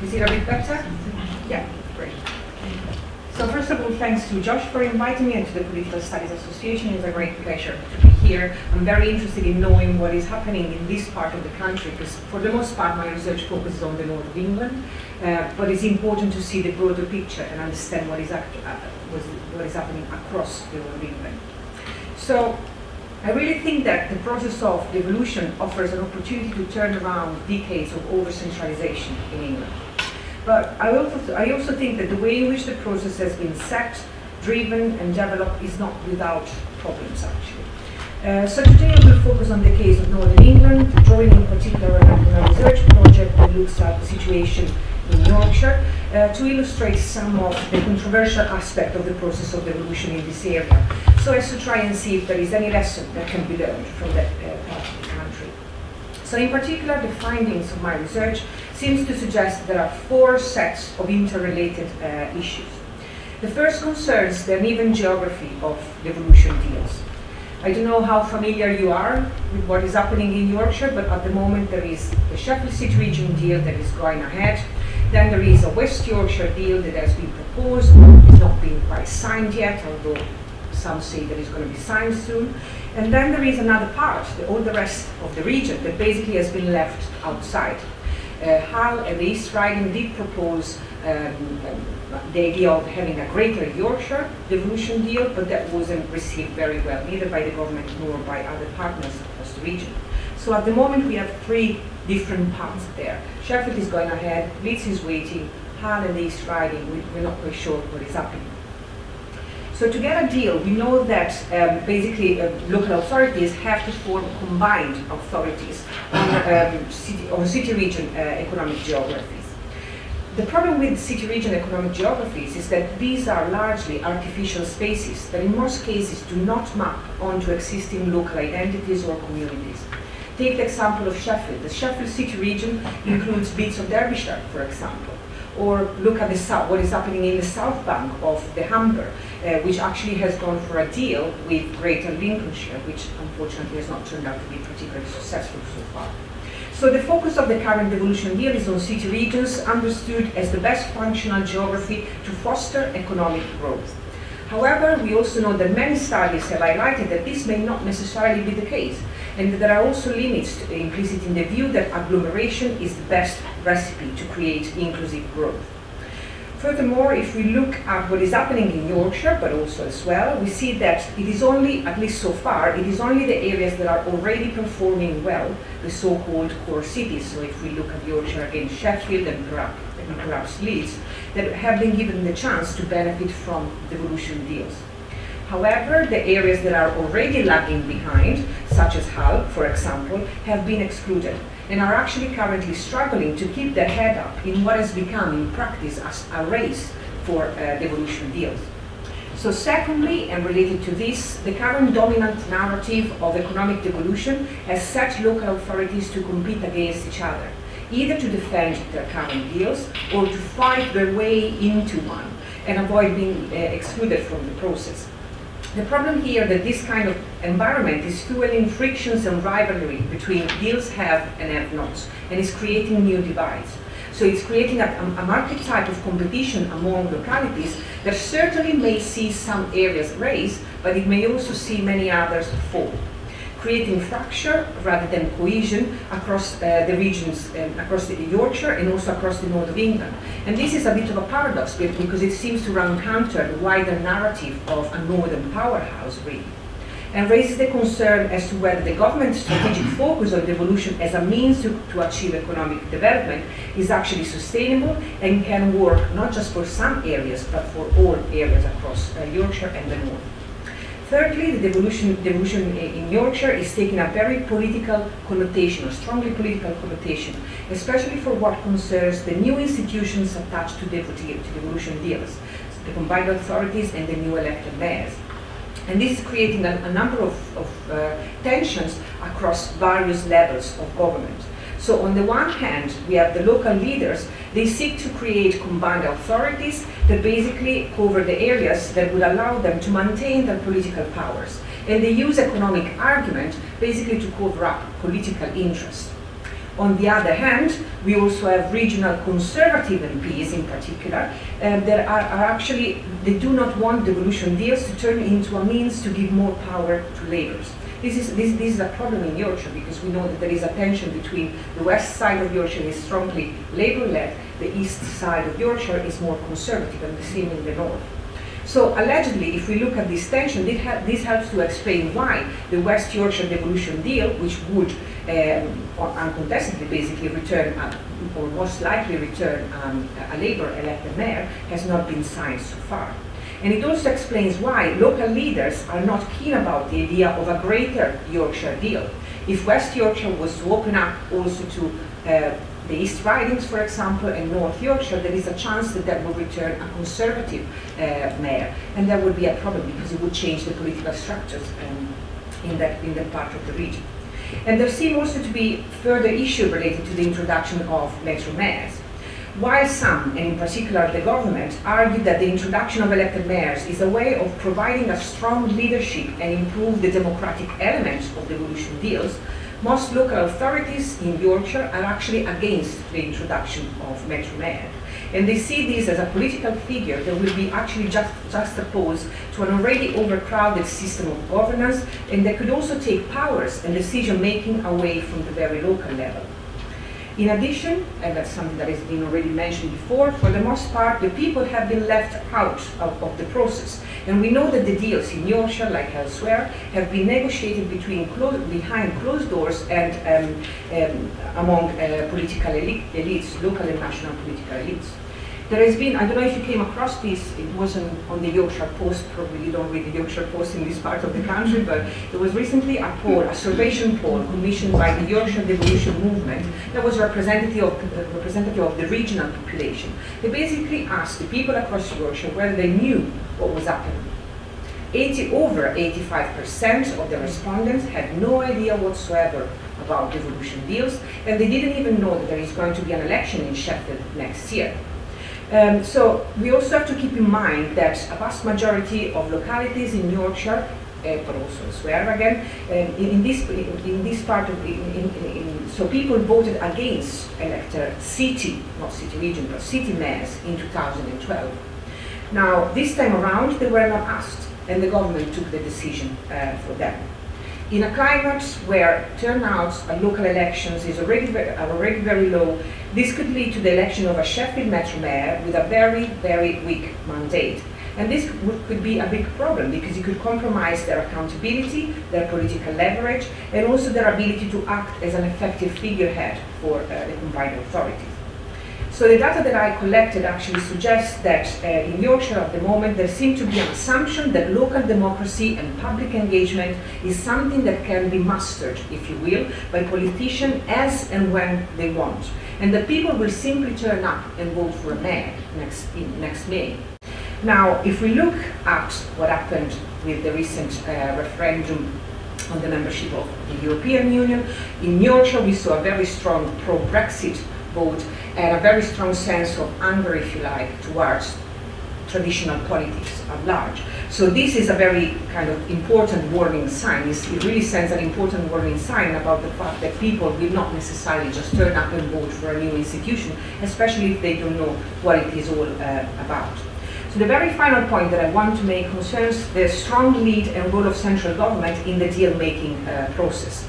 Is it a bit better? Yeah, great. So first of all, thanks to Josh for inviting me and to the Political Studies Association. It's a great pleasure to be here. I'm very interested in knowing what is happening in this part of the country, because for the most part my research focuses on the north of England, but it's important to see the broader picture and understand what is happening across the north of England. So I really think that the process of devolution offers an opportunity to turn around decades of over-centralization in England. But I also think that the way in which the process has been set, driven and developed is not without problems actually. So today I will focus on the case of Northern England, drawing in particular on a research project that looks at the situation in Yorkshire to illustrate some of the controversial aspect of the process of devolution in this area, so as to try and see if there is any lesson that can be learned from that part of the country. So in particular, the findings of my research seems to suggest that there are four sets of interrelated issues. The first concerns the uneven geography of devolution deals. I don't know how familiar you are with what is happening in Yorkshire, but at the moment there is the Sheffield City Region deal that is going ahead. Then there is a West Yorkshire deal that has been proposed, it's not been quite signed yet, although some say that it's going to be signed soon. And then there is another part, all the rest of the region, that basically has been left outside. Hull and the East Riding did propose the idea of having a Greater Yorkshire devolution deal, but that wasn't received very well, neither by the government nor by other partners across the region. So at the moment we have three different paths there. Sheffield is going ahead, Leeds is waiting, Hull and the East Riding, we're not quite sure what is happening. So to get a deal, we know that basically local authorities have to form combined authorities on city-region economic geographies. The problem with city-region economic geographies is that these are largely artificial spaces that in most cases do not map onto existing local identities or communities. Take the example of Sheffield. The Sheffield city region includes bits of Derbyshire, for example. Or look at the south, what is happening in the south bank of the Humber, which actually has gone for a deal with Greater Lincolnshire, which unfortunately has not turned out to be particularly successful so far. So the focus of the current devolution deal is on city regions, understood as the best functional geography to foster economic growth. However, we also know that many studies have highlighted that this may not necessarily be the case, and that there are also limits implicit in the view that agglomeration is the best recipe to create inclusive growth. Furthermore, if we look at what is happening in Yorkshire, but also as well, we see that it is only, at least so far, it is only the areas that are already performing well, the so-called core cities. So if we look at Yorkshire against Sheffield and perhaps Leeds, that have been given the chance to benefit from devolution deals. However, the areas that are already lagging behind, such as Hull, for example, have been excluded and are actually currently struggling to keep their head up in what has become in practice as a race for devolution deals. So secondly, and related to this, the current dominant narrative of economic devolution has set local authorities to compete against each other, either to defend their current deals or to fight their way into one and avoid being excluded from the process. The problem here that this kind of environment is fueling frictions and rivalry between deals have and have-nots, and is creating new divides. So it's creating a market type of competition among localities that certainly may see some areas rise, but it may also see many others fall, creating fracture rather than cohesion across the regions, across the Yorkshire and also across the north of England. And this is a bit of a paradox because it seems to run counter the wider narrative of a northern powerhouse, really, and raises the concern as to whether the government's strategic focus on devolution as a means to achieve economic development is actually sustainable and can work not just for some areas but for all areas across Yorkshire and the north. Thirdly, the devolution in Yorkshire is taking a very political connotation, a strongly political connotation, especially for what concerns the new institutions attached to devolution deals, the combined authorities and the new elected mayors. And this is creating a number of tensions across various levels of government. So on the one hand, we have the local leaders. They seek to create combined authorities that basically cover the areas that would allow them to maintain their political powers. And they use economic argument basically to cover up political interest. On the other hand, we also have regional conservative MPs in particular that are actually, they do not want devolution deals to turn into a means to give more power to Labourers. This is a problem in Yorkshire because we know that there is a tension between the west side of Yorkshire is strongly Labour-led, the east side of Yorkshire is more conservative, and the same in the north. So allegedly, if we look at this tension, this helps to explain why the West Yorkshire devolution deal, which would uncontestedly basically return, or most likely return a Labour elected mayor, has not been signed so far. And it also explains why local leaders are not keen about the idea of a greater Yorkshire deal. If West Yorkshire was to open up also to the East Ridings, for example, and North Yorkshire, there is a chance that that will return a Conservative mayor, and that would be a problem because it would change the political structures in that part of the region. And there seem also to be further issues related to the introduction of metro mayors. While some, and in particular the government, argue that the introduction of elected mayors is a way of providing a strong leadership and improve the democratic elements of devolution deals, most local authorities in Yorkshire are actually against the introduction of metro mayor. And they see this as a political figure that will be actually juxtaposed to an already overcrowded system of governance, and that could also take powers and decision-making away from the very local level. In addition, and that's something that has been already mentioned before, for the most part, the people have been left out of the process. And we know that the deals in Yorkshire, like elsewhere, have been negotiated behind closed doors and among political elites, local and national political elites. There has been, I don't know if you came across this, it wasn't on the Yorkshire Post, probably you don't read the Yorkshire Post in this part of the country, but there was recently a poll, a survey poll commissioned by the Yorkshire Devolution Movement that was representative of the regional population. They basically asked the people across Yorkshire whether they knew what was happening. Over 85% of the respondents had no idea whatsoever about devolution deals, and they didn't even know that there is going to be an election in Sheffield next year. So we also have to keep in mind that a vast majority of localities in Yorkshire, but also elsewhere again, in this part of so people voted against elected city, not city region, but city mayors in 2012. Now this time around they were not asked, and the government took the decision for them. In a climate where turnouts at local elections are already very low, this could lead to the election of a Sheffield Metro Mayor with a very, very weak mandate. And this could be a big problem because it could compromise their accountability, their political leverage, and also their ability to act as an effective figurehead for the combined authorities. So the data that I collected actually suggests that in Yorkshire at the moment there seems to be an assumption that local democracy and public engagement is something that can be mastered, if you will, by politicians as and when they want. And that people will simply turn up and vote for a mayor next May. Now, if we look at what happened with the recent referendum on the membership of the European Union, in Yorkshire we saw a very strong pro-Brexit vote and a very strong sense of anger, if you like, towards traditional politics at large. So this is a very kind of important warning sign. It really sends an important warning sign about the fact that people will not necessarily just turn up and vote for a new institution, especially if they don't know what it is all about. So the very final point that I want to make concerns the strong lead and role of central government in the deal-making process.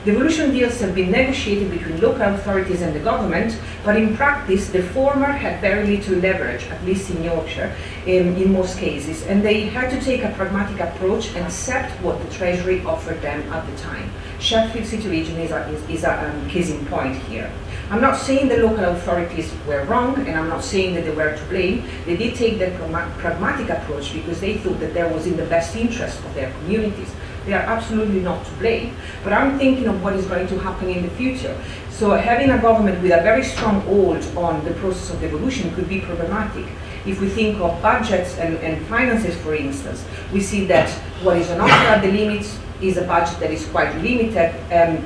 Devolution deals have been negotiated between local authorities and the government, but in practice the former had very little leverage, at least in Yorkshire, in most cases, and they had to take a pragmatic approach and accept what the Treasury offered them at the time. Sheffield City Region is a case in point here. I'm not saying the local authorities were wrong, and I'm not saying that they were to blame. They did take the pragmatic approach because they thought that that was in the best interest of their communities. They are absolutely not to blame. But I'm thinking of what is going to happen in the future. So having a government with a very strong hold on the process of devolution could be problematic. If we think of budgets and finances, for instance, we see that what is on offer at the limits is a budget that is quite limited, and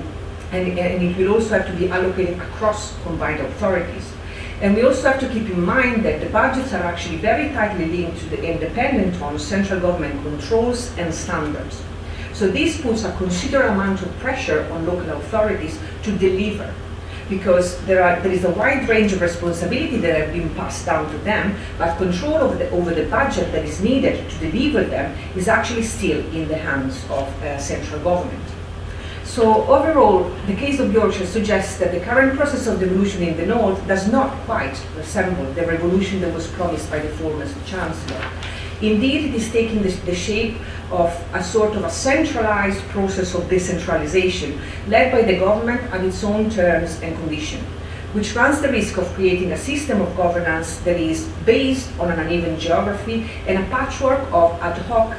it will also have to be allocated across combined authorities. And we also have to keep in mind that the budgets are actually very tightly linked to and dependent on central government controls and standards. So this puts a considerable amount of pressure on local authorities to deliver. because there is a wide range of responsibility that have been passed down to them, but control over the budget that is needed to deliver them is actually still in the hands of central government. So overall, the case of Yorkshire suggests that the current process of devolution in the north does not quite resemble the revolution that was promised by the former Chancellor. Indeed, it is taking the shape of a sort of a centralized process of decentralization led by the government at its own terms and conditions, which runs the risk of creating a system of governance that is based on an uneven geography and a patchwork of ad hoc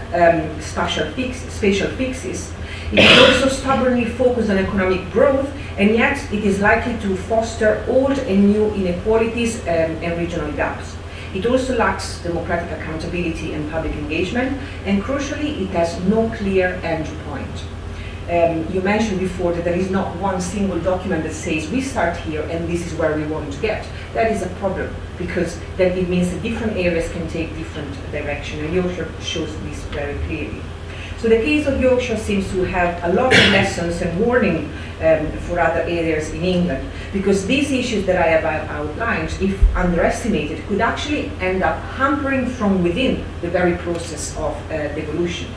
spatial fixes. It is also stubbornly focused on economic growth, and yet it is likely to foster old and new inequalities and regional gaps. It also lacks democratic accountability and public engagement, and crucially, it has no clear end point. You mentioned before that there is not one single document that says we start here and this is where we want to get. That is a problem, because then it means that different areas can take different direction, and Yorkshire shows this very clearly. So the case of Yorkshire seems to have a lot of lessons and warning for other areas in England, because these issues that I have outlined, if underestimated, could actually end up hampering from within the very process of devolution.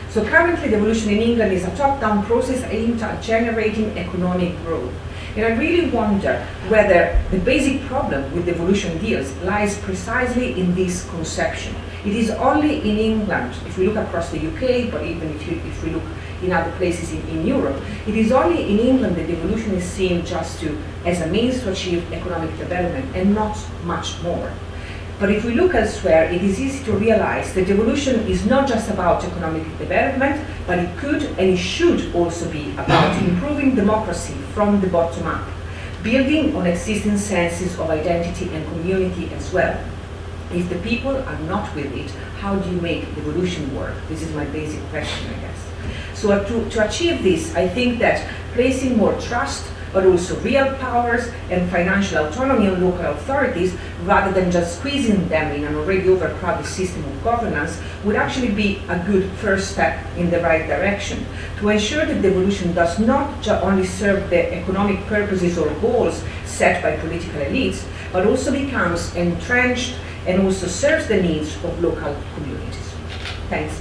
So currently, devolution in England is a top-down process aimed at generating economic growth. And I really wonder whether the basic problem with devolution deals lies precisely in this conception. It is only in England, if we look across the UK, but even if we look in other places in Europe, it is only in England that devolution is seen just as a means to achieve economic development and not much more. But if we look elsewhere, it is easy to realize that devolution is not just about economic development, but it could and it should also be about improving democracy from the bottom up, building on existing senses of identity and community as well. If the people are not with it, how do you make devolution work? This is my basic question, I guess. So to achieve this, I think that placing more trust, but also real powers and financial autonomy on local authorities, rather than just squeezing them in an already overcrowded system of governance, would actually be a good first step in the right direction to ensure that devolution does not only serve the economic purposes or goals set by political elites, but also becomes entrenched and also serves the needs of local communities. Thanks.